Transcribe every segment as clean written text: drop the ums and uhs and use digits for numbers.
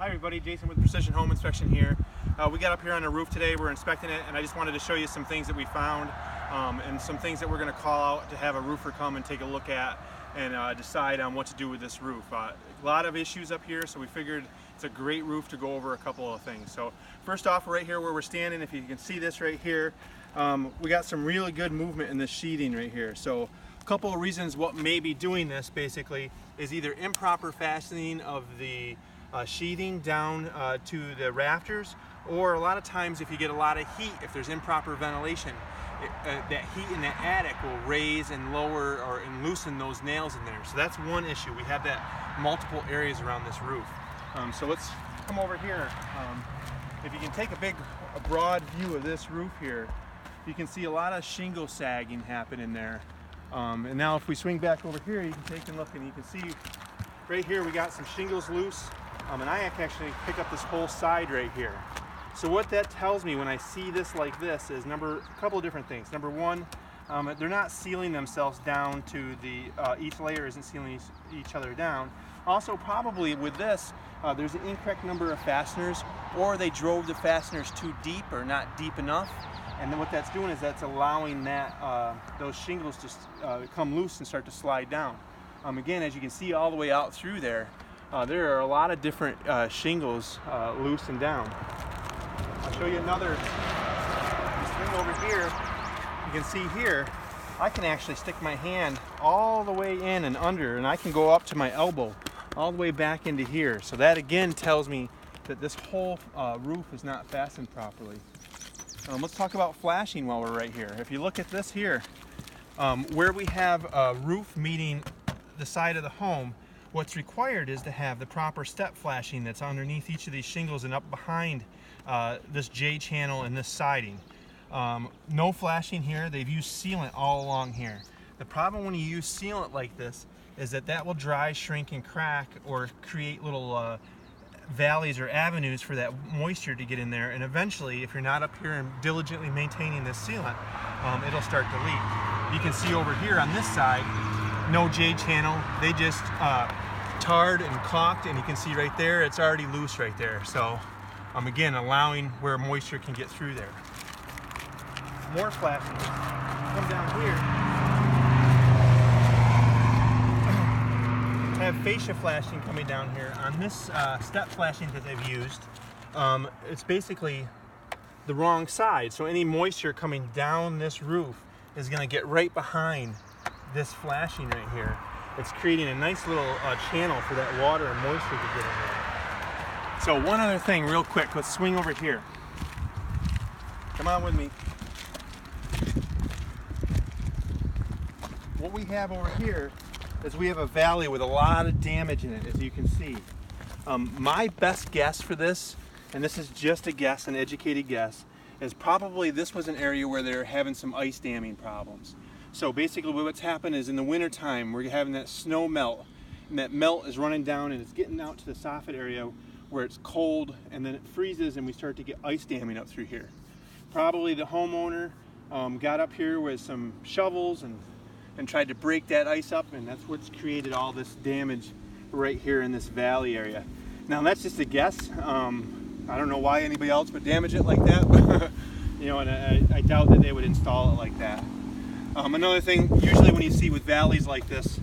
Hi everybody, Jason with Precision Home Inspection here. We got up here on the roof today, we're inspecting it, and I just wanted to show you some things that we found and some things that we're going to call out to have a roofer come and take a look at and decide on what to do with this roof. A lot of issues up here, so we figured it's a great roof to go over a couple of things. So first off, right here where we're standing, if you can see this right here, we got some really good movement in this sheeting right here. So a couple of reasons what may be doing this basically is either improper fastening of the sheething down to the rafters, or a lot of times if you get a lot of heat, if there's improper ventilation, that heat in the attic will raise and lower and loosen those nails in there. So that's one issue. We have that multiple areas around this roof. So let's come over here. If you can take a broad view of this roof here, you can see a lot of shingle sagging happen in there. And now if we swing back over here, you can take a look and you can see right here we got some shingles loose. And I can actually pick up this whole side right here. So what that tells me when I see this like this is a couple of different things. Number one, they're not sealing themselves down to each layer isn't sealing each other down. Also, probably with this, there's an incorrect number of fasteners, or they drove the fasteners too deep or not deep enough. And then what that's doing is that's allowing those shingles to come loose and start to slide down. Again, as you can see all the way out through there, there are a lot of different shingles loose and down. I'll show you another. Swing over here. You can see here, I can actually stick my hand all the way in and under, and I can go up to my elbow, all the way back into here. So that again tells me that this whole roof is not fastened properly. Let's talk about flashing while we're right here. If you look at this here, where we have a roof meeting the side of the home, what's required is to have the proper step flashing that's underneath each of these shingles and up behind this J channel and this siding. No flashing here. They've used sealant all along here. The problem when you use sealant like this is that will dry, shrink, and crack, or create little valleys or avenues for that moisture to get in there, and eventually, if you're not up here and diligently maintaining this sealant, it'll start to leak. You can see over here on this side, no J channel. They just tarred and caulked, and you can see right there it's already loose right there. So again, allowing where moisture can get through there. More flashing. Come down here. I have fascia flashing coming down here. On this step flashing that they've used, it's basically the wrong side. So any moisture coming down this roof is going to get right behind this flashing right here. It's creating a nice little channel for that water and moisture to get in there. So one other thing real quick, let's swing over here. Come on with me. What we have over here is we have a valley with a lot of damage in it, as you can see. My best guess for this, and this is just a guess, an educated guess, is probably this was an area where they're having some ice damming problems. So basically what's happened is in the winter time we're having that snow melt, and that melt is running down and it's getting out to the soffit area where it's cold, and then it freezes and we start to get ice damming up through here. Probably the homeowner got up here with some shovels and tried to break that ice up, and that's what's created all this damage right here in this valley area. Now that's just a guess. I don't know why anybody else would damage it like that, you know, and I doubt that they would install it like that. Another thing, usually when you see with valleys like this,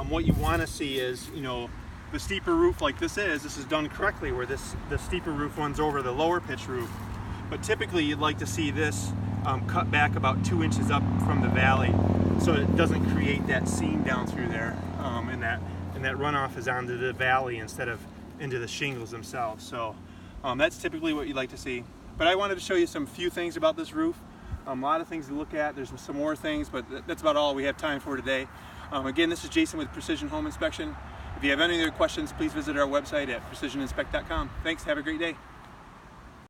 what you want to see is, you know, the steeper roof like this is done correctly, where the steeper roof runs over the lower pitch roof. But typically you'd like to see this cut back about 2 inches up from the valley, so it doesn't create that seam down through there, and that runoff is onto the valley instead of into the shingles themselves. So that's typically what you'd like to see. But I wanted to show you some few things about this roof. A lot of things to look at. There's some more things, but that's about all we have time for today. Again, this is Jason with Precision Home Inspection. If you have any other questions, please visit our website at precisioninspect.com. Thanks, have a great day.